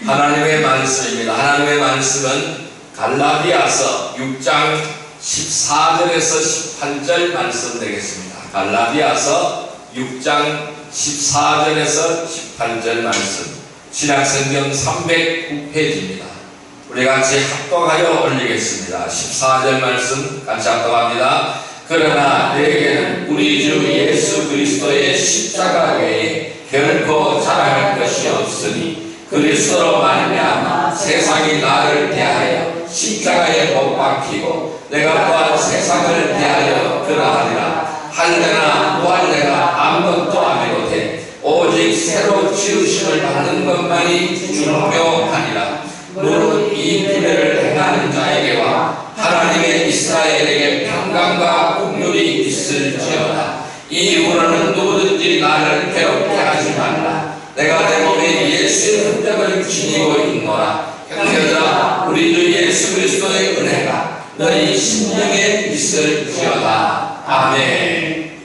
하나님의 말씀입니다. 하나님의 말씀은 갈라디아서 6장 14절에서 18절 말씀 되겠습니다. 갈라디아서 6장 14절에서 18절 말씀, 신약성경 309페이지입니다. 우리 같이 합독하여 올리겠습니다. 14절 말씀 같이 합독합니다. 그러나 내게는 우리 주 예수 그리스도의 십자가 외에 결코 자랑할 것이 없으니 그리스도로 말미암아 세상이 나를 대하여 십자가에 못 박히고 내가 또한 세상을 대하여 그러하리라. 할래나 무할래가 아무것도 아니로되 오직 새로 지으심을 받는 것만이 중요하니라. 너는 이 비례를 행하는 자에게와 하나님의 이스라엘에게 평강과 국률이 있을지어다. 이 이후로는 누구든지 나를 괴롭게 하지 말라. 내가 내 몸에 예수의 흔적을 지니고 있노라. 형제들아, 우리 주 예수 그리스도의 은혜가 너희 심령에 있을지어다. 아멘.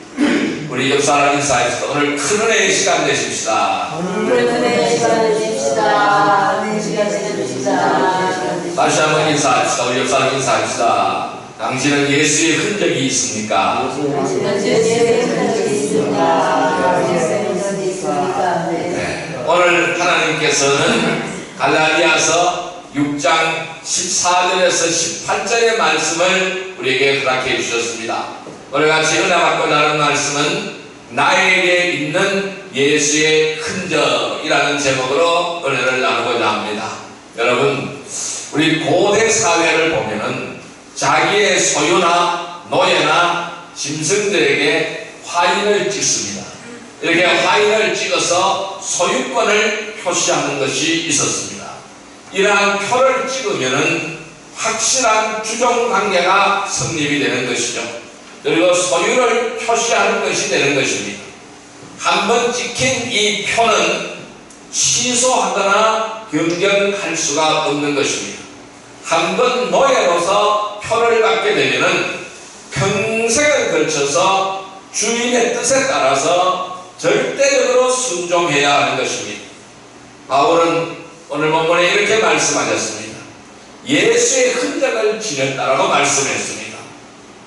우리 옆사람 인사합시다. 오늘 큰 은혜의 시간 되십시다. 오늘 은혜의 시간 되십시다. 은혜의 시간 되십시다. 다시 한번 인사합시다. 우리 옆사람 인사합시다. 당신은 예수의 흔적이 있습니까? 당신은 예수의 흔적이 있습니까? 예수의 흔적이 있습니까? 네. 오늘 하나님께서는 갈라디아서 6장 14절에서 18절의 말씀을 우리에게 허락해 주셨습니다. 오늘 같이 은혜 받고 나눈 말씀은 나에게 있는 예수의 흔적이라는 제목으로 은혜를 나누고자 합니다. 여러분, 우리 고대 사회를 보면은 자기의 소유나 노예나 짐승들에게 화인을 찍습니다. 이렇게 화인을 찍어서 소유권을 표시하는 것이 있었습니다. 이러한 표를 찍으면은 확실한 주종관계가 성립이 되는 것이죠. 그리고 소유를 표시하는 것이 되는 것입니다. 한번 찍힌 이 표는 취소하거나 변경할 수가 없는 것입니다. 한번 노예로서 표를 받게 되면은 평생을 걸쳐서 주인의 뜻에 따라서 절대적으로 순종해야 하는 것입니다. 바울은 오늘 본문에 이렇게 말씀하셨습니다. 예수의 흔적을 지녔다라고 말씀했습니다.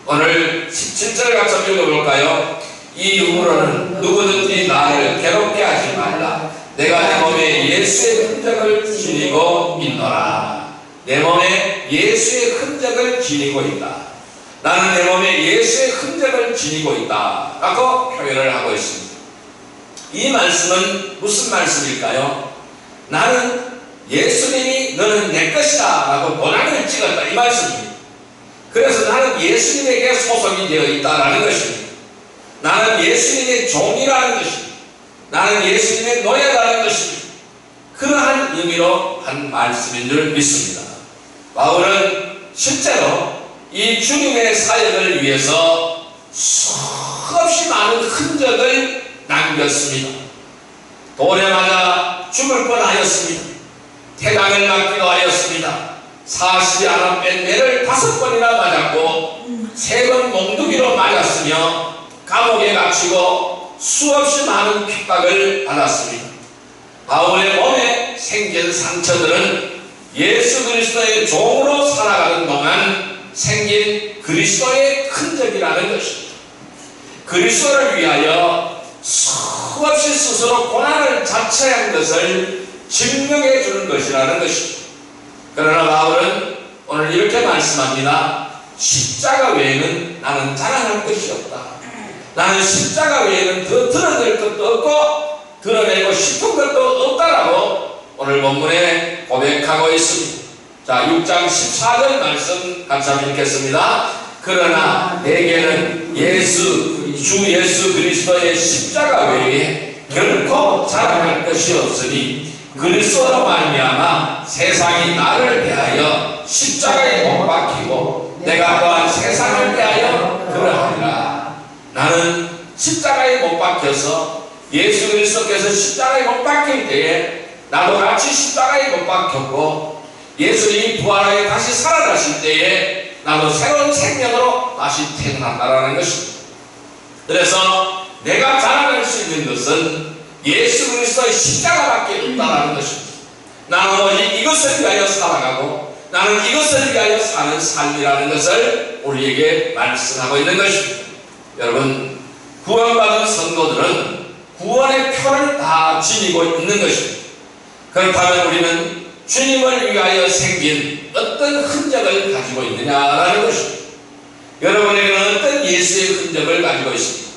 오늘 17절 같이 한번 읽어볼까요? 이 이후로는 누구든지 나를 괴롭게 하지 말라. 내가 내 몸에 예수의 흔적을 지니고 있노라. 내 몸에 예수의 흔적을 지니고 있다. 나는 내 몸에 예수의 흔적을 지니고 있다 라고 표현을 하고 있습니다. 이 말씀은 무슨 말씀일까요? 나는 예수님이 너는 내 것이다 라고 도장을 찍었다, 이 말씀입니다. 그래서 나는 예수님에게 소속이 되어 있다라는 것입니다. 나는 예수님의 종이라는 것입니다. 나는 예수님의 노예라는 것입니다. 그러한 의미로 한 말씀인 줄 믿습니다. 바울은 실제로 이 주님의 사역을 위해서 수없이 많은 흔적을 남겼습니다. 돌에 맞아 죽을 뻔하였습니다. 태강을 맞기도 하였습니다. 사시 하나 뺀 매를 5번이나 맞았고 3번 몽둥이로 맞았으며 감옥에 갇히고 수없이 많은 핍박을 받았습니다. 바울의 몸에 생긴 상처들은 예수 그리스도의 종으로 살아가는 동안 생긴 그리스도의 흔적이라는 것입니다. 그리스도를 위하여 수없이 스스로 고난을 자처한 것을 증명해 주는 것이라는 것입니다. 그러나 바울은 오늘 이렇게 말씀합니다. 십자가 외에는 나는 자랑할 것이 없다. 나는 십자가 외에는 더 드러낼 것도 없고 드러내고 싶은 것도 없다라고 오늘 본문에 고백하고 있습니다. 자, 6장 14절 말씀 같이 한번 읽겠습니다. 그러나 내게는 주 예수 그리스도의 십자가 외에 결코 자랑할 것이 없으니 그리스도로 말미암아 세상이 나를 대하여 십자가에 못 박히고 내가 또한 세상을 대하여 그러하리라. 나는 십자가에 못 박혀서 예수 그리스도께서 십자가에 못 박힐 때에 나도 같이 십자가에 못 박혔고 예수님이 부활하여 다시 살아나실 때에 나도 새로운 생명으로 다시 태어난다라는 것입니다. 그래서 내가 자랑할 수 있는 것은 예수 그리스도의 십자가밖에 없다라는 것입니다. 나는 오직 이것을 위하여 살아가고 나는 이것을 위하여 사는 삶이라는 것을 우리에게 말씀하고 있는 것입니다. 여러분, 구원받은 성도들은 구원의 표를 다 지니고 있는 것입니다. 그렇다면 우리는 주님을 위하여 생긴 어떤 흔적을 가지고 있느냐라는 것입니다. 여러분에게는 어떤 예수의 흔적을 가지고 있습니다.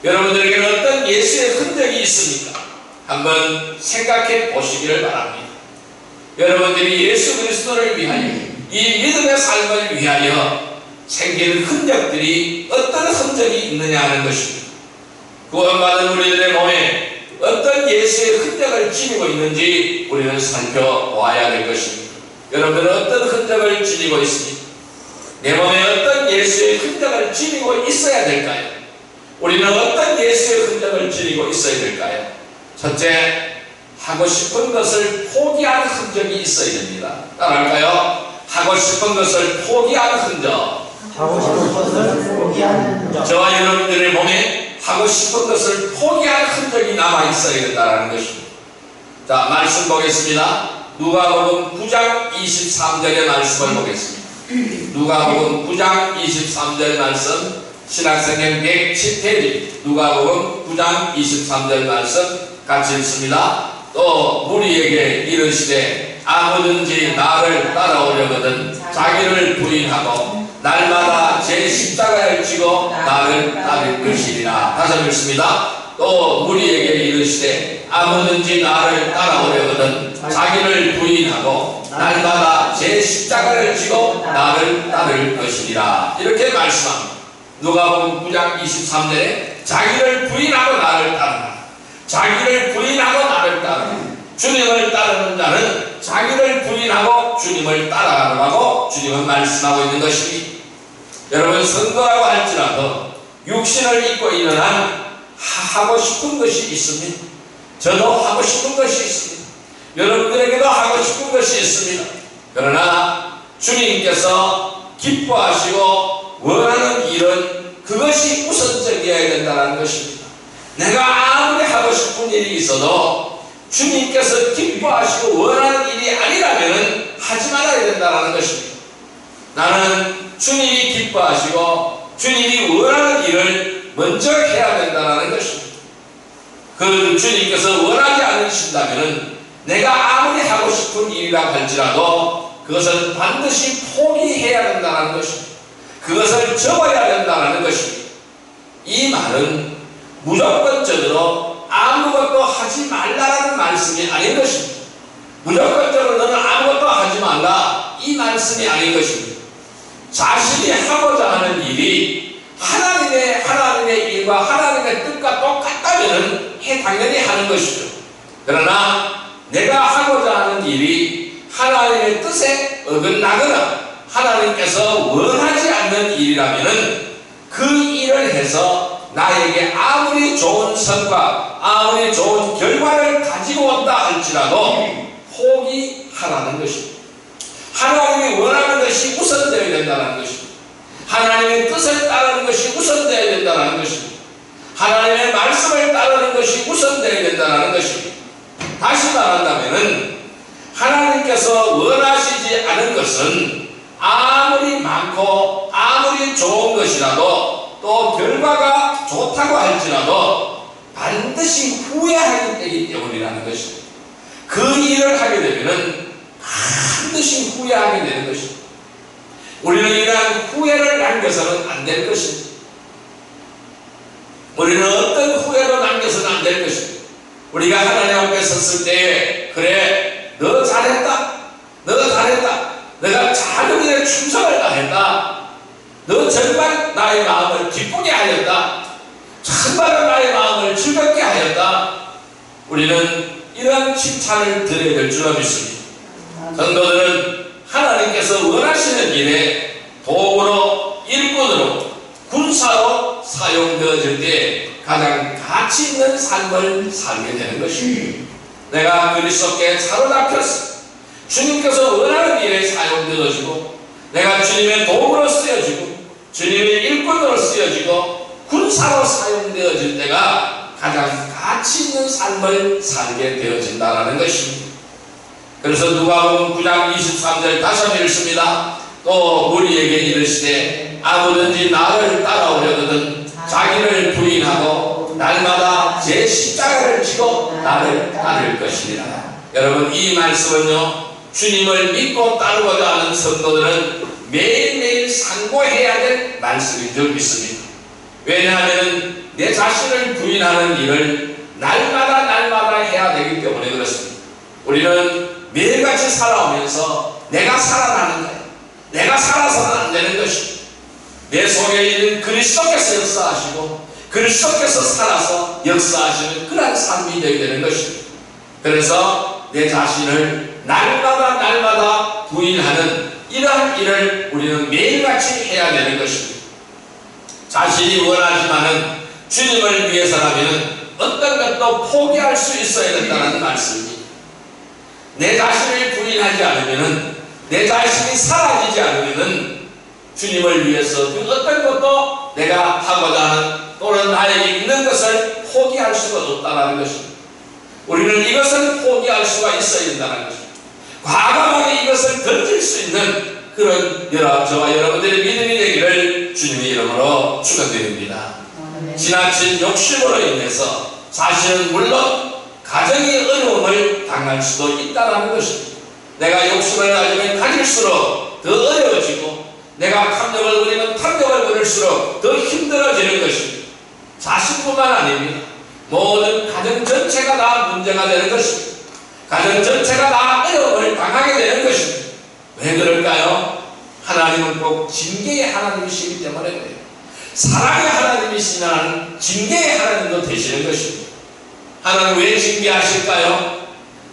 여러분들에게는 어떤 예수의 흔적이 있습니까? 한번 생각해 보시기를 바랍니다. 여러분들이 예수 그리스도를 위하여, 이 믿음의 삶을 위하여 생긴 흔적들이 어떤 흔적이 있느냐 하는 것입니다. 구원받은 우리들의 몸에 어떤 예수의 흔적을 지니고 있는지 우리는 살펴보아야 될 것입니다. 여러분들은 어떤 흔적을 지니고 있습니까? 내 몸에 어떤 예수의 흔적을 지니고 있어야 될까요? 우리는 어떤 예수의 흔적을 지니고 있어야 될까요? 첫째, 하고 싶은 것을 포기하는 흔적이 있어야 됩니다. 따라할까요? 하고 싶은 것을 포기하는 흔적. 하고 싶은 것을 포기하는 흔적. 저와 여러분들의 몸에 하고 싶은 것을 포기하는 흔적이 남아 있어야 된다는 것입니다. 자, 말씀 보겠습니다. 누가복음 9장 23절의 말씀을 보겠습니다. 누가복음 9장 23절 말씀, 신학성경 110페이지 누가복음 9장 23절 말씀 같이 읽습니다. 또 무리에게 이르시되 아무든지 나를 따라오려거든 자기를 부인하고 날마다 제 십자가를 지고 나를 따를 것이니라. 다시 한번 읽습니다. 또 무리에게 이르시되 아무든지 나를 따라오려거든 자기를 부인하고 날마다 제 십자가를 지고 나를 따를 것이니라. 이렇게 말씀합니다. 누가복음 9장 23절에 자기를 부인하고 나를 따르라. 자기를 부인하고 나를 따르라. 주님을 따르는 자는 자기를 부인하고 주님을 따라가라고 주님은 말씀하고 있는 것입니다. 여러분, 성도라고 할지라도 육신을 입고 있는 한 하고 싶은 것이 있습니다. 저도 하고 싶은 것이 있습니다. 여러분들에게도 하고 싶은 것이 있습니다. 그러나 주님께서 기뻐하시고 원하는 일은 그것이 우선적이어야 된다는 것입니다. 내가 아무리 하고 싶은 일이 있어도 주님께서 기뻐하시고 원하는 일이 아니라면 하지 말아야 된다는 것입니다. 나는 주님이 기뻐하시고 주님이 원하는 일을 먼저 해야 된다는 것입니다. 그 주님께서 원하지 않으신다면 내가 아무리 하고 싶은 일이라 할지라도 그것을 반드시 포기해야 된다는 것입니다. 그것을 접어야 된다는 것입니다. 이 말은 무조건적으로 아무것도 하지 말라는 말씀이 아닌 것입니다. 무조건적으로 너는 아무것도 하지 말라, 이 말씀이 아닌 것입니다. 자신이 하고자 하는 일이 하나님의 일과 하나님의 뜻과 똑같다면 당연히 하는 것이죠. 그러나 내가 하고자 하는 일이 하나님의 뜻에 어긋나거나 하나님께서 원하지 않는 일이라면 그 일을 해서 나에게 아무리 좋은 성과, 아무리 좋은 결과를 가지고 온다 할지라도 포기하라는 것입니다. 하나님이 원하는 것이 우선되어야 된다는 것입니다. 하나님의 뜻을 따르는 것이 우선되어야 된다는 것입니다. 하나님의 말씀을 따르는 것이 우선되어야 된다는 것입니다. 다시 말한다면 하나님께서 원하시지 않은 것은 아무리 많고 아무리 좋은 것이라도 또 결과가 좋다고 할지라도 반드시 후회하게 되기 때문이라는 것입니다. 그 일을 하게 되면 반드시 후회하게 되는 것입니다. 우리는 이러한 후회를 남겨서는 안 될 것입니다. 우리는 어떤 후회로 남겨서는 안 될 것입니다. 우리가 하나님 앞에 섰을 때 그래, 너 잘했다, 너 잘했다, 내가 작은 일에 충성을 다했다, 너 정말 나의 마음을 기쁘게 하였다, 정말 나의 마음을 즐겁게 하였다. 우리는 이러한 칭찬을 드려야 될 줄 믿습니다. 성도들은 하나님께서 원하시는 일에 도구로, 일꾼으로, 군사로 사용되어질 때 가장 가치 있는 삶을 살게 되는 것입니다. 내가 그리스도께 사로잡혔어. 주님께서 원하는 일에 사용되어지고 내가 주님의 도구로 쓰여지고 주님의 일꾼으로 쓰여지고 군사로 사용되어질 때가 가장 가치 있는 삶을 살게 되어진다는 것입니다. 그래서 누가복음 9장 23절 다시 한번 읽습니다. 또 우리에게 이르시되 아무든지 나를 따라오려거든 자기를 부인하고 날마다 제 십자가를 지고 나를 따를 것이니라. 여러분, 이 말씀은요, 주님을 믿고 따르고자 하는 성도들은 매일매일 상고해야 될 말씀인 줄 믿습니다. 왜냐하면 내 자신을 부인하는 일을 날마다 해야 되기 때문에 그렇습니다. 우리는 매일같이 살아오면서 내가 살아나는 거예요. 내가 살아서는 안 되는 것입니다. 내 속에 있는 그리스도께서 역사하시고 그리스도께서 살아서 역사하시는 그러한 삶이 되게 되는 것입니다. 그래서 내 자신을 날마다 부인하는 이러한 일을 우리는 매일같이 해야 되는 것입니다. 자신이 원하지만은 주님을 위해서라면 어떤 것도 포기할 수 있어야 된다는 말씀입니다. 내 자신을 부인하지 않으면은, 내 자신이 사라지지 않으면은 주님을 위해서 그 어떤 것도 내가 하고자 하는 또는 나에게 있는 것을 포기할 수가 없다는 것입니다. 우리는 이것을 포기할 수가 있어야 된다는 것입니다. 과감하게 이것을 던질 수 있는 그런 저와 여러분들의 믿음이 되기를 주님의 이름으로 축원드립니다. 지나친 욕심으로 인해서 사실은 물론 가정의 어려움을 당할 수도 있다는 것입니다. 내가 욕심을 가지면 가질수록 더 어려워지고 내가 탐욕을 부리면 탐욕을 부릴수록 더 힘들어지는 것입니다. 자식뿐만 아닙니다. 모든 가정 전체가 다 문제가 되는 것입니다. 가정 전체가 다 어려움을 당하게 되는 것입니다. 왜 그럴까요? 하나님은 꼭 징계의 하나님이시기 때문에 그래요. 사랑의 하나님이시면 징계의 하나님도 되시는 것입니다. 하나님 왜 징계하실까요?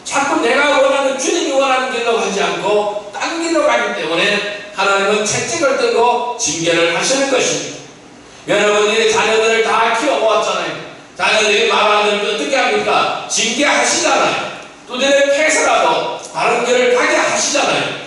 자꾸 내가 원하는, 주님이 원하는 길로 가지 않고 딴 길로 가기 때문에 하나님은 채찍을 들고 징계를 하시는 것입니다. 여러분이 자녀들을 다 키워보았잖아요. 자녀들이 말 안 들으면 어떻게 합니까? 징계하시잖아요. 두드려 패서라도 바른 길을 가게 하시잖아요.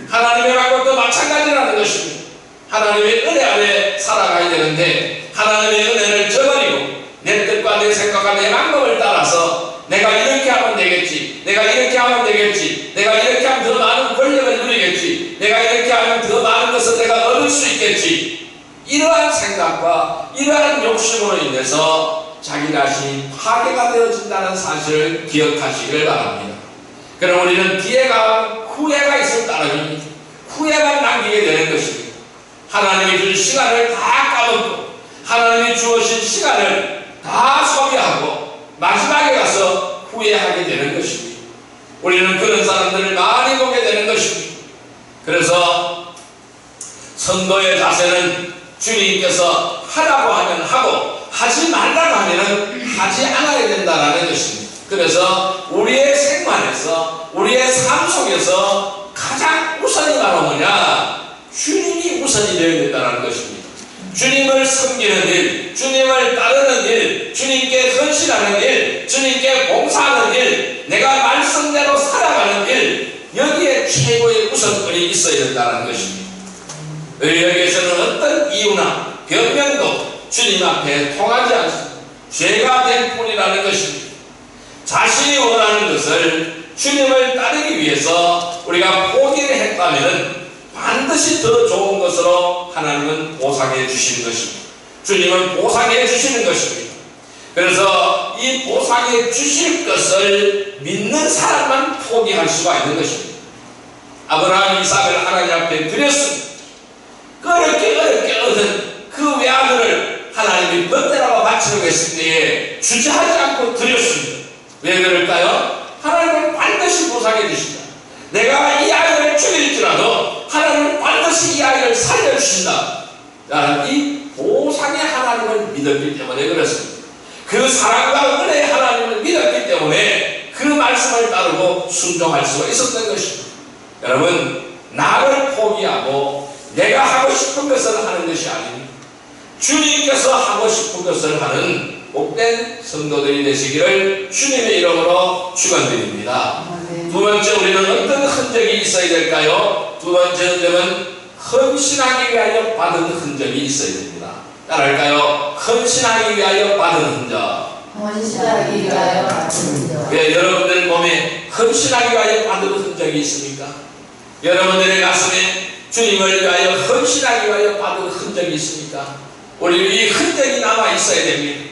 하나님의 방법도 마찬가지라는 것입니다. 하나님의 은혜 안에 살아가야 되는데 하나님의 은혜를 저버리고 내 뜻과 내 생각과 내 방법을 따라서 내가 이렇게 하면 되겠지, 내가 이렇게 하면 되겠지, 내가 이렇게 하면 더 많은 권력을 누리겠지, 내가 이렇게 하면 더 많은 것을 내가 얻을 수 있겠지, 이러한 생각과 이러한 욕심으로 인해서 자기 자신이 파괴가 되어진다는 사실을 기억하시길 바랍니다. 그럼 우리는 후회가 있을 따름입니다. 후회만 남기게 되는 것입니다. 하나님이 준 시간을 다 까먹고 하나님이 주어진 시간을 다 소비하고 마지막에 가서 후회하게 되는 것입니다. 우리는 그런 사람들을 많이 보게 되는 것입니다. 그래서 성도의 자세는 주님께서 하라고 하면 하고 하지 말라고 하면 하지 않아야 된다는 것입니다. 그래서 우리의 생활에서 우리의 삶 속에서 가장 우선이 바로 뭐냐? 주님이 우선이 되어야 된다는 것입니다. 주님을 섬기는 일, 주님을 따르는 일, 주님께 헌신하는 일, 주님께 봉사하는 일, 내가 말씀대로 살아가는 일, 여기에 최고의 우선권이 있어야 된다는 것입니다. 여기에서는 어떤 이유나 변명도 주님 앞에 통하지 않습니다. 죄가 될 뿐이라는 것입니다. 자신이 원하는 것을 주님을 따르기 위해서 우리가 포기를 했다면 반드시 더 좋은 것으로 하나님은 보상해 주시는 것입니다. 주님은 보상해 주시는 것입니다. 그래서 이 보상해 주실 것을 믿는 사람만 포기할 수가 있는 것입니다. 아브라함 이삭을 하나님 앞에 드렸습니다. 어렵게 얻은 그 외아들을 하나님이 번대라고 바치려고 했을 때에 주저하지 않고 드렸습니다. 왜 그럴까요? 하나님은 반드시 보상해 주신다. 내가 이 아이를 죽일지라도 하나님은 반드시 이 아이를 살려주신다. 나는 이 보상의 하나님을 믿었기 때문에 그렇습니다. 그 사랑과 은혜의 하나님을 믿었기 때문에 그 말씀을 따르고 순종할 수가 있었던 것입니다. 여러분, 나를 포기하고 내가 하고 싶은 것을 하는 것이 아닙니다. 주님께서 하고 싶은 것을 하는 복된 성도들이 되시기를 주님의 이름으로 축원드립니다. 두 번째, 우리는 어떤 흔적이 있어야 될까요? 두 번째 흔적은 헌신하기 위하여 받은 흔적이 있어야 됩니다. 따라할까요? 헌신하기 위하여 받은 흔적. 헌신하기 위하여 받습니다. 예, 여러분들 몸에 헌신하기 위하여 받은 흔적이 있습니까? 여러분들의 가슴에 주님을 위하여 헌신하기 위하여 받은 흔적이 있습니까? 우리 이 흔적이 남아 있어야 됩니다.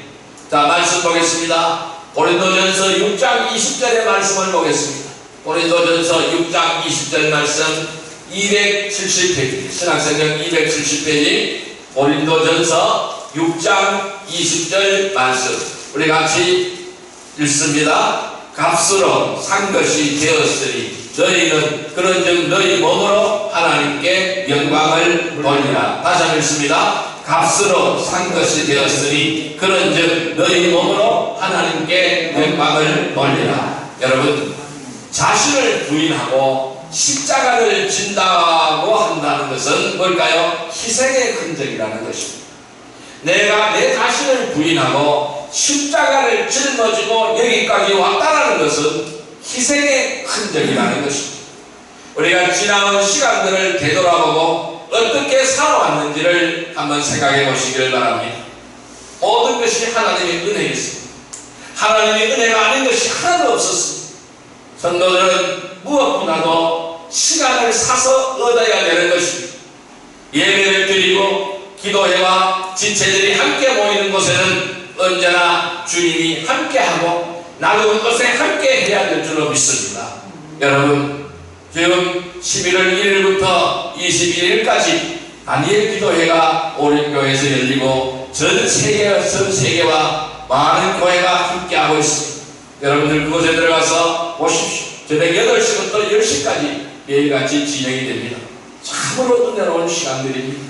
자, 말씀 보겠습니다. 고린도전서 6장 20절의 말씀을 보겠습니다. 고린도전서 6장 20절 말씀 270페이지, 신학성경 270페이지, 고린도전서 6장 20절 말씀 우리 같이 읽습니다. 값으로 산 것이 되었으니 너희는 그런즉 너희 몸으로 하나님께 영광을 돌리라. 다시 한번 읽습니다. 값으로 산 것이 되었으니 그런즉 너희 몸으로 하나님께 영광을 돌리라. 여러분, 자신을 부인하고 십자가를 진다고 한다는 것은 뭘까요? 희생의 흔적이라는 것입니다. 내가 내 자신을 부인하고 십자가를 짊어지고 여기까지 왔다는 것은 희생의 흔적이라는 것입니다. 우리가 지나온 시간들을 되돌아보고 어떻게 살아왔는지를 한번 생각해 보시기를 바랍니다. 모든 것이 하나님의 은혜였습니다. 하나님의 은혜가 아닌 것이 하나도 없었습니다. 성도들은 무엇보다도 시간을 사서 얻어야 되는 것입니다. 예배를 드리고 기도회와 지체들이 함께 모이는 곳에는 언제나 주님이 함께하고 나도 그것에 함께 해야 될 줄로 믿습니다. 여러분, 지금 11월 1일부터 22일까지 다니엘 기도회가 오림교회에서 열리고 전 세계와 많은 교회가 함께하고 있습니다. 여러분들 그곳에 들어가서 보십시오. 저녁 8시부터 10시까지 매일같이 진행이 됩니다. 참으로 은혜로운 시간들입니다.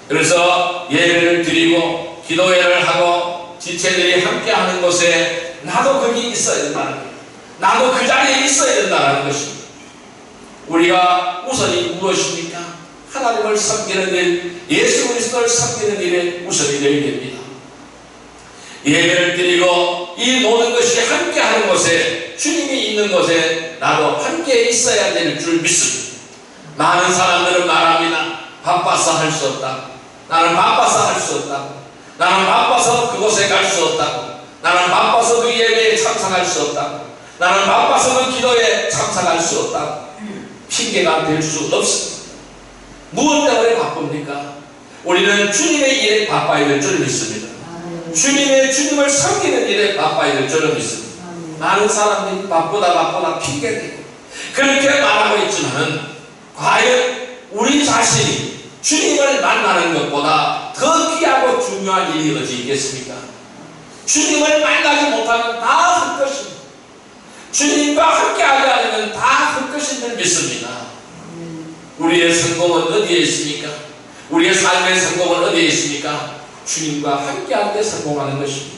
그래서 예배를 드리고 기도회를 하고 지체들이 함께하는 곳에 나도 거기 있어야 된다는 거예요. 나도 그 자리에 있어야 된다는 것입니다. 우리가 우선이 무엇입니까? 하나님을 섬기는 일, 예수 그리스도를 섬기는 일에 우선이 되어야 됩니다. 예배를 드리고 이 모든 것이 함께하는 곳에, 주님이 있는 곳에 나도 함께 있어야 될 줄 믿습니다. 많은 사람들은 말합니다. 바빠서 할 수 없다. 나는 바빠서 할 수 없다고. 나는 바빠서 그곳에 갈 수 없다고. 나는 바빠서 그 예배에 참석할 수 없다고. 나는 바빠서 그 기도에 참석할 수 없다고. 핑계가 될 수 없습니다. 무엇 때문에 바쁩니까? 우리는 주님의 일에 바빠야 될 줄 믿습니다. 주님을 섬기는 일에 바빠야 될 줄 믿습니다. 많은 사람들이 바쁘다 핑계대고 그렇게 말하고 있지만 과연 우리 자신이 주님을 만나는 것보다 더 귀하고 중요한 일이 어디 있겠습니까? 주님을 만나지 못하면 다 헛것입니다. 주님과 함께하지 않으면 다 헛것인 줄 믿습니다. 우리의 성공은 어디에 있습니까? 우리의 삶의 성공은 어디에 있습니까? 주님과 함께할 때 성공하는 것입니다.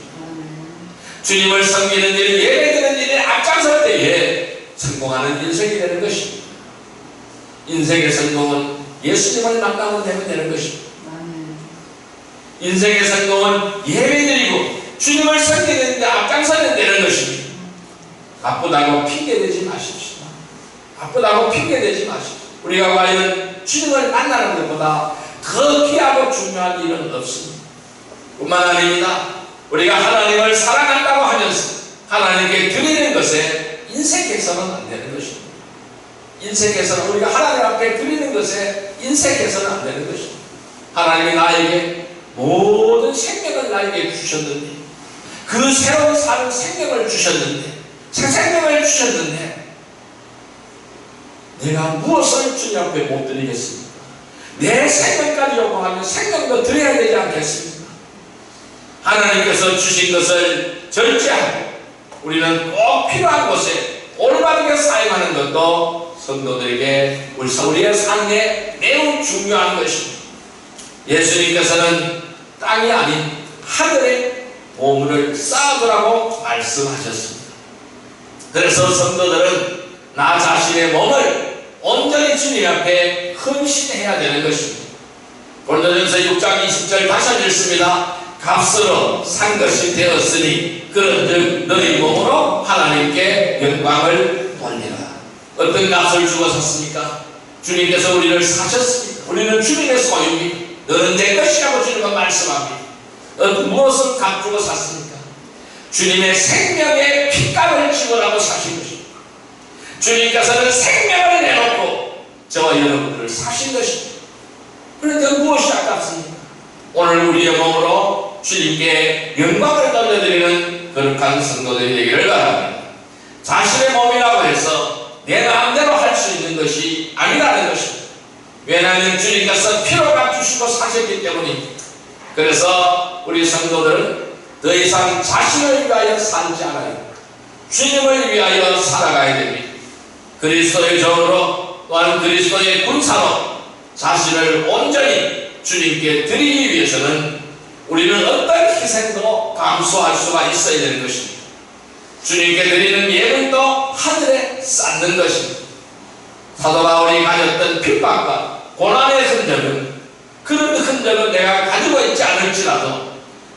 주님을 섬기는 일, 예배드리는 일에 앞장설 때에 성공하는 인생이 되는 것입니다. 인생의 성공은 예수님을 만나면 되는 것입니다. 인생의 성공은 예배드리고 주님을 섬기는 데 앞장서는 되는 것입니다. 바쁘다고 핑계대지 마십시오. 바쁘다고 핑계대지 마십시오. 우리가 과연 주님을 만나는 것보다 더 귀하고 중요한 일은 없습니다. 뿐만 아닙니다. 우리가 하나님을 사랑한다고 하면서 하나님께 드리는 것에 인색해서는 안 되는 것입니다. 인색해서는, 우리가 하나님 앞에 드리는 것에 인색해서는 안 되는 것입니다. 하나님이 나에게 모든 생명을 나에게 주셨는데, 그 새로운 삶 생명을 주셨는데, 새 생명을 주셨는데 내가 무엇을 주님 앞에 못 드리겠습니까? 내 생명까지 요구하면 생명도 드려야 되지 않겠습니까? 하나님께서 주신 것을 절제하고 우리는 꼭 필요한 곳에 올바르게 사용하는 것도 성도들에게 우리의 삶에 매우 중요한 것입니다. 예수님께서는 땅이 아닌 하늘에 보물을 쌓아두라고 말씀하셨습니다. 그래서 성도들은 나 자신의 몸을 온전히 주님 앞에 헌신해야 되는 것입니다. 고린도전서 6장 20절 다시 한번 읽습니다. 값으로 산 것이 되었으니 그런즉 너희 몸으로 하나님께 영광을 돌리라. 어떤 값을 주고 샀습니까? 주님께서 우리를 사셨습니다. 우리는 주님의 소유입니다. 너는 내 것이라고 주님은 말씀합니다. 무엇을 값 주고 샀습니까? 주님의 생명의 핏값을 지불하고 사신 것입니다. 주님께서는 생명을 내놓고 저와 여러분들을 사신 것입니다. 그런데 무엇이 아깝습니까? 오늘 우리의 몸으로 주님께 영광을 돌려드리는 거룩한 성도들이 되기를 바랍니다. 자신의 몸이라고 해서 내 마음대로 할 수 있는 것이 아니라는 것입니다. 왜냐하면 주님께서 피로 값주시고 사셨기 때문입니다. 그래서 우리 성도들은 더 이상 자신을 위하여 살지 않아요. 주님을 위하여 살아가야 됩니다. 그리스도의 종으로 또한 그리스도의 군사로 자신을 온전히 주님께 드리기 위해서는 우리는 어떤 희생도 감수할 수가 있어야 되는 것입니다. 주님께 드리는 예물도 하늘에 쌓는 것입니다. 사도 바울이 가졌던 핍박과 고난의 흔적은 그런 흔적은 내가 가지고 있지 않을지라도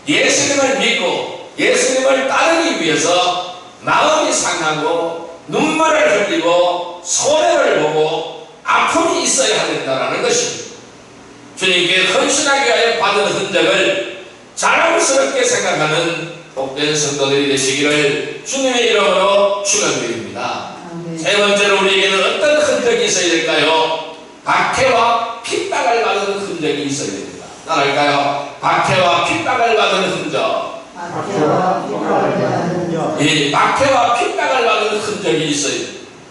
예수님을 믿고 예수님을 따르기 위해서 마음이 상하고 눈물을 흘리고 손해를 보고 아픔이 있어야 된다는 것입니다. 주님께 헌신하기 위하여 받은 흔적을 자랑스럽게 생각하는 복된 성도들이 되시기를 주님의 이름으로 축원드립니다. 세 번째로 우리에게는 어떤 흔적이 있어야 될까요? 박해와 핍박을 받은 흔적이 있어야 됩니다. 따라할까요? 박해와 핍박을 받은 흔적. 이 박해와 핍박을 받은 흔적이 있어요.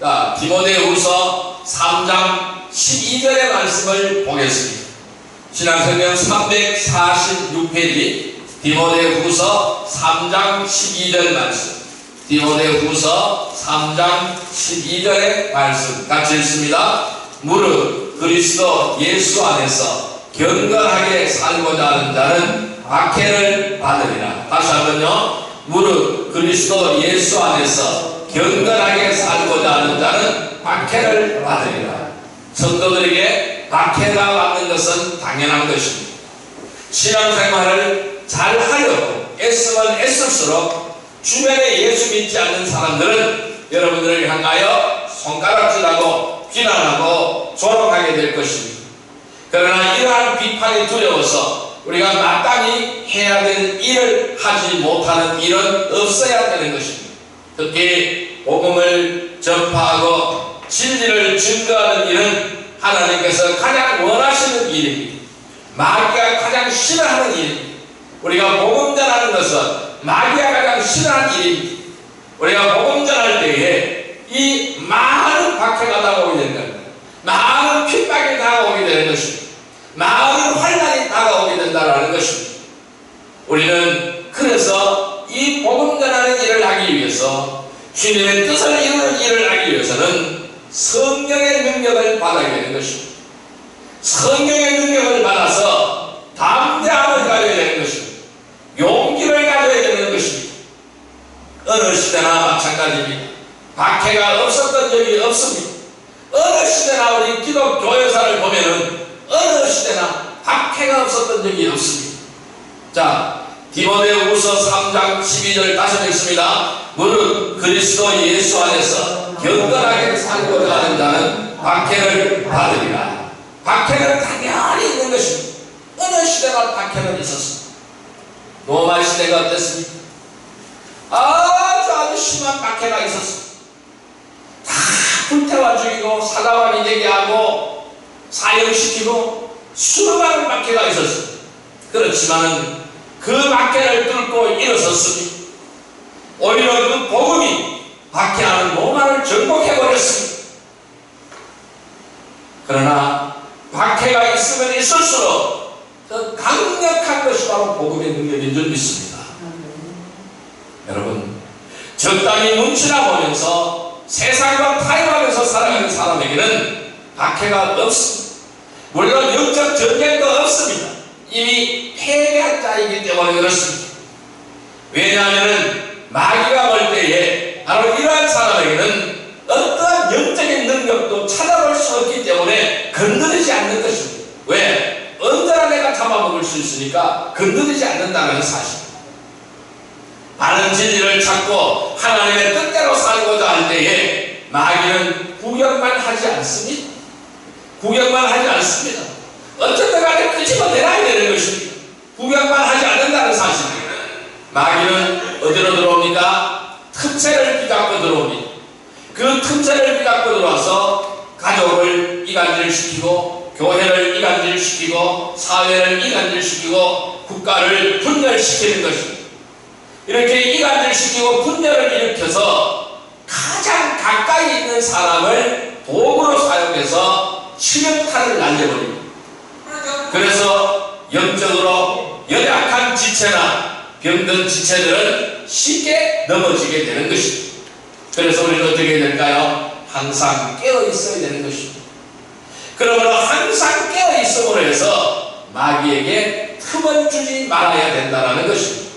자, 디모데후서 3장 12절의 말씀을 보겠습니다. 신약성경 346페이지 디모데후서 3장 12절 말씀. 디모데후서 3장 12절의 말씀 같이 읽습니다. 무릇 그리스도 예수 안에서 경건하게 살고자 하는 자는 박해를 받으리라. 다시 한번요. 무릇 그리스도 예수 안에서 경건하게 살고자 하는 자는 박해를 받으리라. 성도들에게 박해가 받는 것은 당연한 것입니다. 신앙생활을 잘 하려고 애쓰면 애쓸수록 주변에 예수 믿지 않는 사람들은 여러분들을 향하여 손가락질하고 비난하고 조롱하게 될 것입니다. 그러나 이러한 비판이 두려워서 우리가 마땅히 해야 될 일을 하지 못하는 일은 없어야 되는 것입니다. 특히 복음을 전파하고 진리를 증거하는 일은 하나님께서 가장 원하시는 일입니다. 마귀가 가장 싫어하는 일입니다. 우리가 복음 전하는 것은 마귀가 가장 싫어하는 일입니다. 우리가 복음 전할 때에 이 많은 박해가 다가오게 되는 겁니다. 많은 핍박이 다가오게 되는 것입니다. 많은 환난이 다가오게 된다는 것입니다. 우리는 그래서 이 복음 전하는 일을 하기 위해서 주님의 뜻을 이루는 일을 하기 위해서는 성령의 능력을 받아야 되는 것입니다. 성령의 능력을 받아서 담대함을 가져야 되는 것입니다. 용기를 가져야 되는 것입니다. 어느 시대나 마찬가지입니다. 박해가 없었던 적이 없습니다. 어느 시대나 우리 기독교회사를 보면은 어느 시대나 박해가 없었던 적이 없습니다. 자, 디모데후서 3장 12절 다시 읽습니다. 무릇 그리스도 예수 안에서 경건하게 살고자 하는 자는 박해를 받으리라. 박해는 당연히 있는 것입니다. 어느 시대나 박해는 있었습니다. 로마 시대가 어땠습니까? 아주 심한 박해가 있었습니다. 다 불태워 죽이고 사자왕이 되게 하고 사형시키고 수많은 박해가 있었습니다. 그렇지만은 그 박해를 뚫고 일어섰습니다. 오히려 그 복음이 박해하는 로마를 정복해버렸습니다. 그러나 박해가 있으면 있을수록 더 강력한 것이 바로 복음의 능력인 줄 믿습니다. 여러분, 적당히 눈치나 보면서 세상과 타협하면서 살아가는 사람에게는 박해가 없습니다. 물론 영적 전쟁도 없습니다. 이미 패배한 자이기 때문에 그렇습니다. 왜냐하면 마귀가 볼 때에 바로 이러한 사람에게는 어떠한 영적인 능력도 찾아볼 수 없기 때문에 건드리지 않는 것입니다. 왜? 언제나 내가 잡아먹을 수 있으니까 건드리지 않는다는 사실입니다. 바른 진리를 찾고 하나님의 뜻대로 살고자 할 때에 마귀는 구경만 하지 않습니다. 구경만 하지 않습니다. 어쨌든 간에 끄집어내놔야 되는 것입니다. 구경만 하지 않는다는 사실입니다. 마귀는 어디로 들어옵니까? 틈새를 비잡고 들어옵니다. 그 틈새를 비잡고 들어와서 가족을 이간질시키고 교회를 이간질시키고 사회를 이간질시키고 국가를 분열시키는 것입니다. 이렇게 이간질시키고 분열을 일으켜서 가장 가까이 있는 사람을 도구로 사용해서 치명타를 날려버립니다. 그래서 영적으로 연약한 지체나 병든 지체들은 쉽게 넘어지게 되는 것입니다. 그래서 우리는 어떻게 해야 될까요? 항상 깨어 있어야 되는 것입니다. 그러므로 항상 깨어 있음으로 해서 마귀에게 틈을 주지 말아야 된다는 것입니다.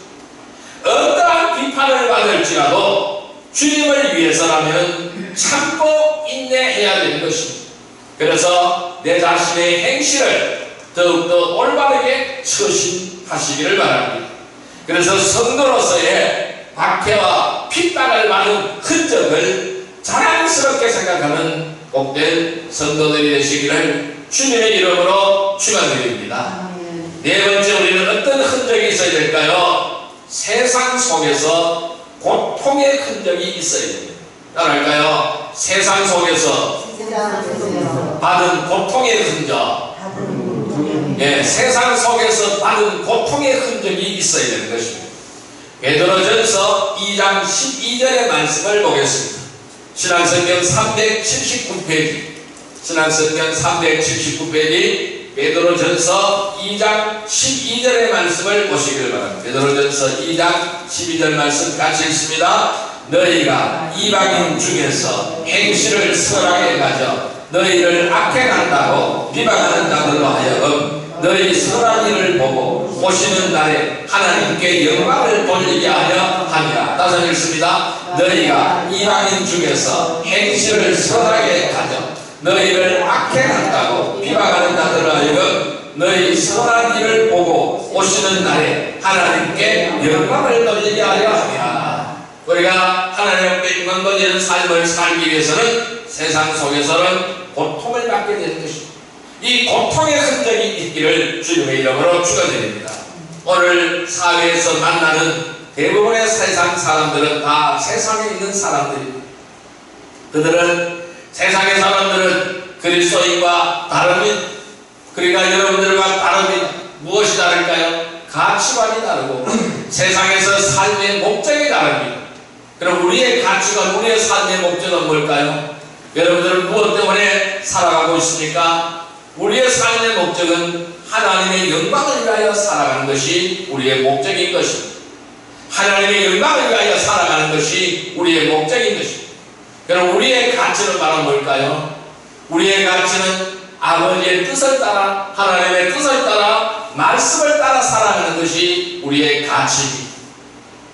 어떠한 비판을 받을지라도 주님을 위해서라면 참고 인내해야 되는 것입니다. 그래서 내 자신의 행실을 더욱더 올바르게 처신하시기를 바랍니다. 그래서 성도로서의 박해와 핍박을 받은 흔적을 자랑스럽게 생각하는 복된 성도들이 되시기를 주님의 이름으로 축원드립니다. 네 번째, 우리는 어떤 흔적이 있어야 될까요? 세상 속에서 고통의 흔적이 있어야 됩니다. 따라할까요? 세상 속에서 받은 고통의 흔적. 예, 세상 속에서 받은 고통의 흔적이 있어야 되는 것입니다. 베드로전서 2장 12절의 말씀을 보겠습니다. 신약성경 379페이지, 신약성경 379페이지 베드로전서 2장 12절의 말씀을 보시길 바랍니다. 베드로전서 2장 12절 말씀 같이 읽습니다. 너희가 이방인 중에서 행실을 선하게 가져 너희를 악행한다고 비방하는 자들로 하여금 너희 선한 일을 보고 오시는 날에 하나님께 영광을 돌리게 하려 함이라. 다시 읽습니다. 너희가 이방인 중에서 행실을 선하게 가져 너희를 악행한다고 비방하는 자들로 하여금 너희 선한 일을 보고 오시는 날에 하나님께 영광을 돌리게 하려 함이라. 우리가 하나님 앞에 영광 돌리는 삶을 살기 위해서는 세상 속에서는 고통을 받게 되는 것입니다. 이 고통의 흔적이 있기를 주님의 이름으로 축원드립니다. 오늘 사회에서 만나는 대부분의 세상 사람들은 다 세상에 있는 사람들입니다. 그들은 세상의 사람들은 그리스도인과 다릅니다. 그러니까 여러분들과 다릅니다. 무엇이 다를까요? 가치관이 다르고 세상에서 삶의 목적이 다릅니다. 그럼 우리의 가치관, 우리의 삶의 목적은 뭘까요? 여러분들은 무엇 때문에 살아가고 있습니까? 우리의 삶의 목적은 하나님의 영광을 위하여 살아가는 것이 우리의 목적인 것입니다. 하나님의 영광을 위하여 살아가는 것이 우리의 목적인 것입니다. 그럼 우리의 가치는 바로 뭘까요? 우리의 가치는 아버지의 뜻을 따라, 하나님의 뜻을 따라, 말씀을 따라 살아가는 것이 우리의 가치입니다.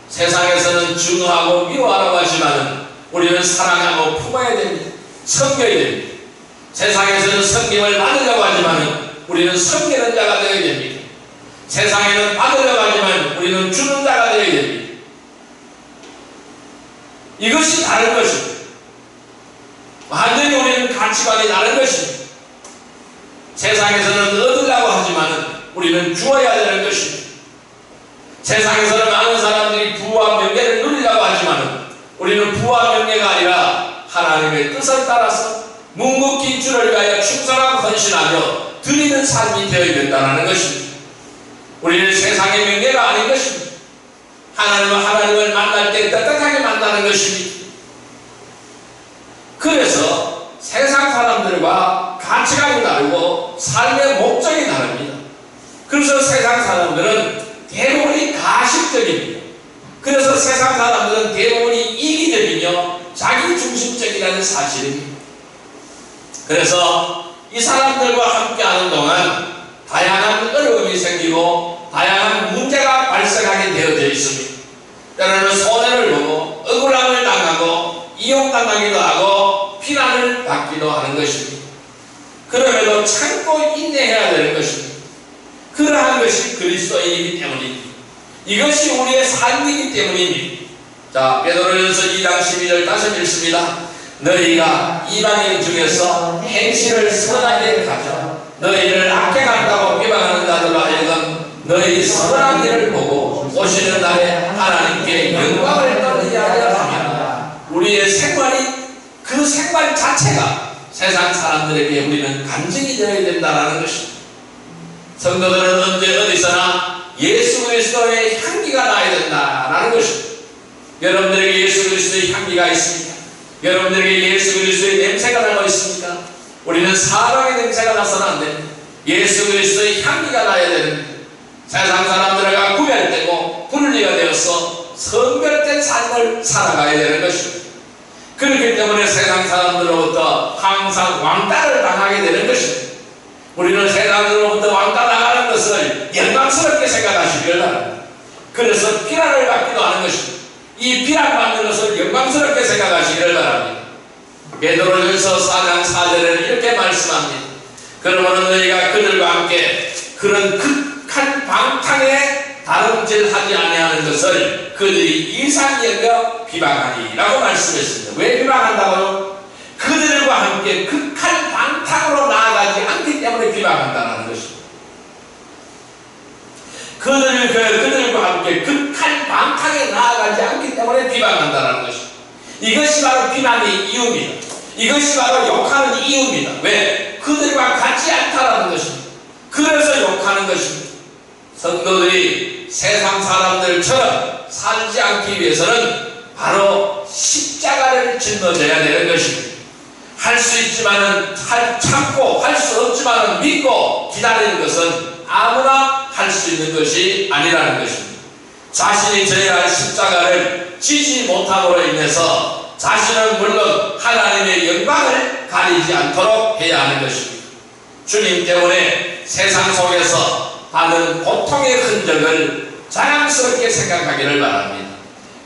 세상에서는 증오하고 미워하라고 하지만 우리는 사랑하고 품어야 됩니다. 섬겨야 됩니다. 세상에서는 섬김을 받으려고 하지만 우리는 섬기는 자가 되어야 됩니다. 세상에는 받으려고 하지만 우리는 주는 자가 되어야 됩니다. 이것이 다른 것입니다. 완전히 우리는 가치관이 다른 것입니다. 세상에서는 얻으려고 하지만 우리는 주어야 되는 것입니다. 세상에서는 많은 사람들이 부와 명예를 누리려고 하지만 우리는 부와 명예가 아니라 하나님의 뜻을 따라서 묵묵히 주를 위하여 충성하고 헌신하며 드리는 삶이 되어야 된다는 것입니다. 우리는 세상의 명예가 아닌 것입니다. 하나님을 만날 때 따뜻하게 만나는 것입니다. 그래서 세상 사람들과 가치관이 다르고 삶의 목적이 다릅니다. 그래서 세상 사람들은 대부분이 가식적입니다. 그래서 세상 사람들은 대부분이 이기적이며 자기중심적이라는 사실입니다. 그래서 이 사람들과 함께하는 동안 다양한 어려움이 생기고 다양한 문제가 발생하게 되어져 있습니다. 때로는 손해를 보고 억울함을 당하고 이용당하기도 하고 비난을 받기도 하는 것입니다. 그럼에도 참고 인내해야 되는 것입니다. 그러한 것이 그리스도인이기 때문입니다. 이것이 우리의 삶이기 때문입니다. 자, 베드로전서 2장 12절 다시 읽습니다. 너희가 이방인 중에서 행실을 선하게 가져 너희를 악행한다고 비방하는 자들로 하여금 너희 선한 일을 보고 오시는 날에 하나님께 영광을 돌리하려 하며 우리의 생활이 그 생활 자체가 세상 사람들에게 우리는 간증이 되어야 된다는 것입니다. 성도들은 언제 어디서나 예수 그리스도의 향기가 나야 된다는 것입니다. 여러분들에게 예수 그리스도의 향기가 있습니까? 여러분들에게 예수 그리스도의 냄새가 나고 있습니까? 우리는 사랑의 냄새가 나서는 안 됩니다. 예수 그리스도의 향기가 나야 됩니다. 세상 사람들과 구별되고 분리가 되어서 성별된 삶을 살아가야 되는 것입니다. 그렇기 때문에 세상 사람들로부터 항상 왕따를 당하게 되는 것입니다. 우리는 세상으로부터 왕따 당하는 것을 영광스럽게 생각하시길 바랍니다. 그래서 비난을 받기도 하는 것입니다. 이 비난받는 것을 영광스럽게 생각하시기를 바랍니다. 베드로전서 4장 4절에는 이렇게 말씀합니다. 그러므로 너희가 그들과 함께 그런 극한 방탕에 다름질하지 아니하는 것을 그들이 이상히 여겨 비방하니 라고 말씀했습니다. 왜 비방한다고요? 그들과 함께 극한 방탕으로 나아가지 않기 때문에 비방한다는 것입니다. 그들과 함께 극한 방탕에 나아가지 않기 때문에 비방한다는 것입니다. 이것이 바로 비난의 이유입니다. 이것이 바로 욕하는 이유입니다. 왜? 그들과 같지 않다라는 것입니다. 그래서 욕하는 것입니다. 성도들이 세상 사람들처럼 살지 않기 위해서는 바로 십자가를 짊어져야 되는 것입니다. 할 수 있지만은 참고 할 수 없지만은 믿고 기다리는 것은 아무나 할 수 있는 것이 아니라는 것입니다. 자신이 져야 할 십자가를 지지 못함으로 인해서 자신은 물론 하나님의 영광을 가리지 않도록 해야 하는 것입니다. 주님 때문에 세상 속에서 받는 고통의 흔적을 자랑스럽게 생각하기를 바랍니다.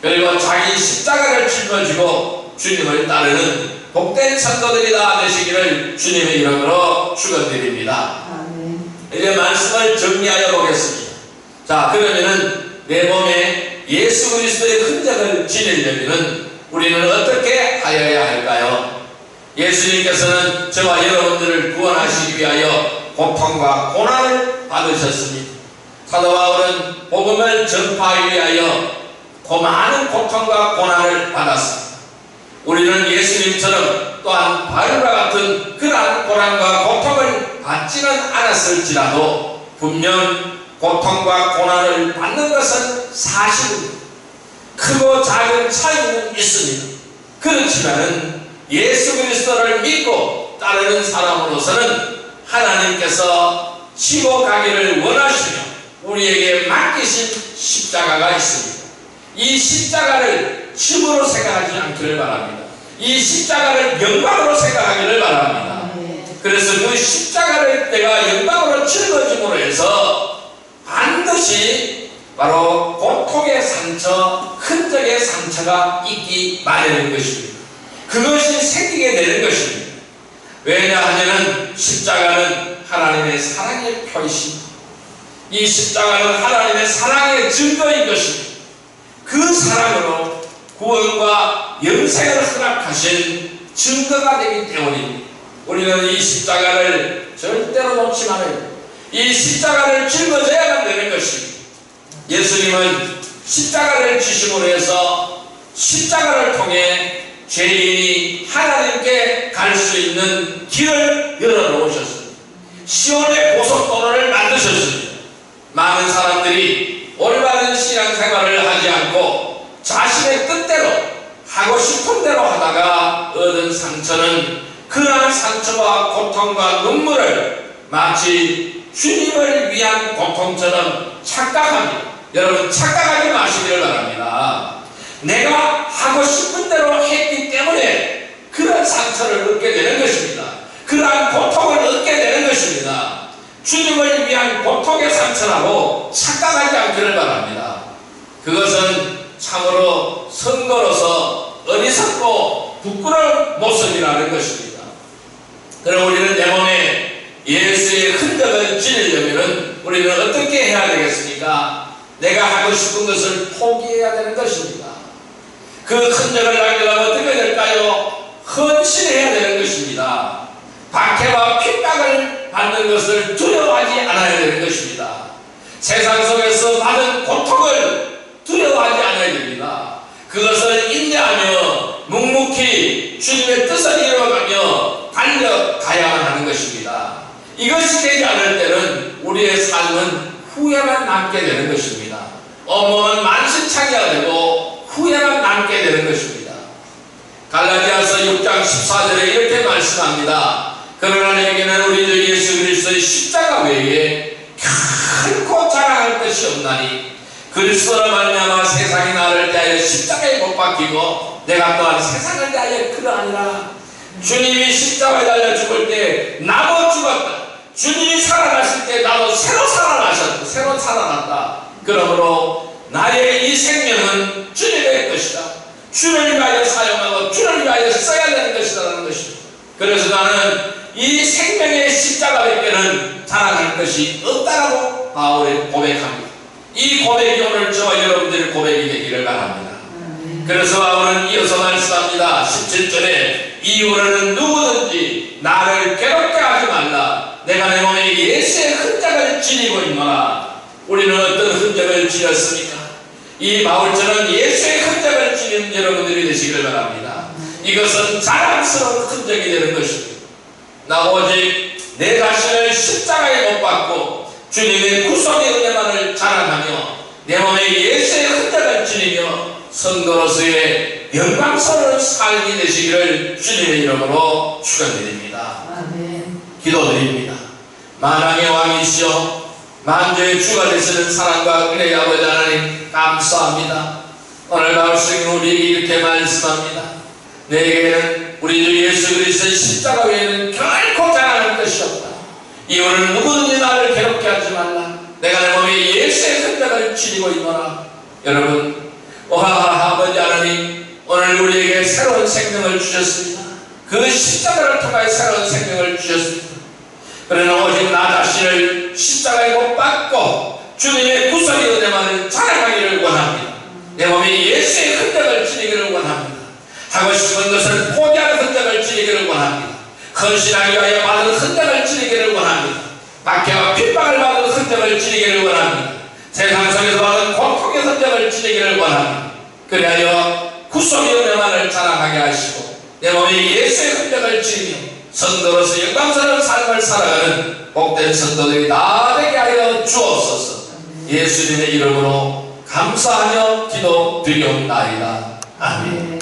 그리고 자기 십자가를 짊어지고 주님을 따르는 복된 성도들이 다 되시기를 주님의 이름으로 축원드립니다. 이제 말씀을 정리하여 보겠습니다. 자, 그러면은 내 몸에 예수 그리스도의 흔적을 지니려면 우리는 어떻게 하여야 할까요? 예수님께서는 저와 여러분들을 구원하시기 위하여 고통과 고난을 받으셨습니다. 사도 바울은 복음을 전파하기 위하여 그 많은 고통과 고난을 받았습니다. 우리는 예수님처럼 또한 바울과 같은 그러한 고난과 고통을 받지는 않았을지라도 분명 고통과 고난을 받는 것은 사실입니다. 크고 작은 차이는 있습니다. 그렇지만은 예수 그리스도를 믿고 따르는 사람으로서는 하나님께서 지고 가기를 원하시며 우리에게 맡기신 십자가가 있습니다. 이 십자가를 짐으로 생각하지 않기를 바랍니다. 이 십자가를 영광으로 생각하기를 바랍니다. 그래서 그 십자가를 내가 영광으로 짊어짐으로 해서 반드시 바로 고통의 상처, 흔적의 상처가 있기 마련인 것입니다. 그것이 생기게 되는 것입니다. 왜냐하면 십자가는 하나님의 사랑의 표시입니다. 이 십자가는 하나님의 사랑의 증거인 것입니다. 그 사랑으로 구원과 영생을 허락하신 증거가 되기 때문입니다. 우리는 이 십자가를 절대로 놓지 말아요. 이 십자가를 짊어져야만 되는 것입니다. 예수님은 십자가를 지심으로 해서 십자가를 통해 죄인이 하나님께 갈 수 있는 길을 열어놓으셨습니다. 시온의 고속도로를 만드셨습니다. 많은 사람들이 올바른 신앙생활을 하지 않고 자신의 뜻대로 하고 싶은 대로 하다가 얻은 상처는 그러한 상처와 고통과 눈물을 마치 주님을 위한 고통처럼 착각합니다. 여러분, 착각하지 마시기를 바랍니다. 내가 하고 싶은 대로 했기 때문에 그런 상처를 얻게 되는 것입니다. 그러한 고통을 얻게 되는 것입니다. 주님을 위한 고통의 상처라고 착각하지 않기를 바랍니다. 그것은 참으로 선거로서 어리석고 부끄러운 모습이라는 것입니다. 그럼 우리는 내 몸에 예수의 흔적을 지니려면 우리는 어떻게 해야 되겠습니까? 내가 하고 싶은 것을 포기해야 되는 것입니다. 그 흔적을 남기려면 어떻게 될까요? 헌신해야 되는 세상 속에서 받은 고통을 두려워하지 않아야 됩니다. 그것을 인내하며 묵묵히 주님의 뜻을 이루어가며 달려가야만 하는 것입니다. 이것이 되지 않을 때는 우리의 삶은 후회만 남게 되는 것입니다. 온몸은 만신창이가 되고 후회만 남게 되는 것입니다. 갈라디아서 6장 14절에 이렇게 말씀합니다. 그러나 내게는 우리 주 예수 그리스도의 십자가 외에 결코 자랑할 것이 없나니 그리스도로 말미암아 세상이 나를 대하여 십자가에 못 박히고 내가 또한 세상을 대하여 그러하니라. 주님이 십자가에 달려 죽을 때 나도 죽었다. 주님이 살아나실 때 나도 새로 살아났다. 그러므로 나의 이 생명은 주님의 것이다. 주를 위하여 사용하고 주를 위하여 써야 되는 것이라는 것입니다. 그래서 나는 이 생명의 십자가밖에는 자랑할 것이 없다라고 바울이 고백합니다. 이 고백이 오늘 저와 여러분들의 고백이 되기를 바랍니다. 그래서 바울은 이어서 말씀합니다. 17절에 이후로는 누구든지 나를 괴롭게 하지 말라. 내가 내 몸에 예수의 흔적을 지니고 있노라. 우리는 어떤 흔적을 지녔습니까? 이 바울처럼 예수의 흔적을 지닌 여러분들이 되시기를 바랍니다. 이것은 자랑스러운 흔적이 되는 것입니다. 나 오직 내 자신을 십자가에 못 박고 주님의 구속의 은혜만을 자랑하며 내 몸에 예수의 흔적을 지니며 성도로서의 영광스러운 삶이 되시기를 주님의 이름으로 축원드립니다. 기도드립니다. 만왕의 왕이시여 만주의 주가 되시는 사랑과 은혜의 아버지 하나님 감사합니다. 오늘 말씀 우리에게 이렇게 말씀합니다. 내게는 우리 주 예수 그리스도의 십자가 외에는 결코 자랑할 것이 없다. 이유는 누구든지 나를 괴롭게 하지 말라. 내가 내 몸에 예수의 흔적을 지니고 있노라. 여러분, 아버지 하나님, 오늘 우리에게 새로운 생명을 주셨습니다. 그 십자가를 통하여 새로운 생명을 주셨습니다. 그러나 오직 나 자신을 십자가에 못 박고 주님의 구속의 은혜만을 자랑하기를 원합니다. 내 몸에 예수의 흔적을 지니기를 원합니다. 하고 싶은 것을 포기하는 흔적을 지니기를 원합니다. 헌신하기 위하여 받은 흔적을 지니기를 원합니다. 박해와 핍박을 받은 흔적을 지니기를 원합니다. 세상 속에서 받은 고통의 흔적을 지니기를 원합니다. 그리하여 구속의 은혜만을 자랑하게 하시고 내 몸에 예수의 흔적을 지니며 성도로서 영광스러운 삶을 살아가는 복된 성도들이 다 되게 하여 주옵소서. 예수님의 이름으로 감사하며 기도드리옵나이다. 아멘.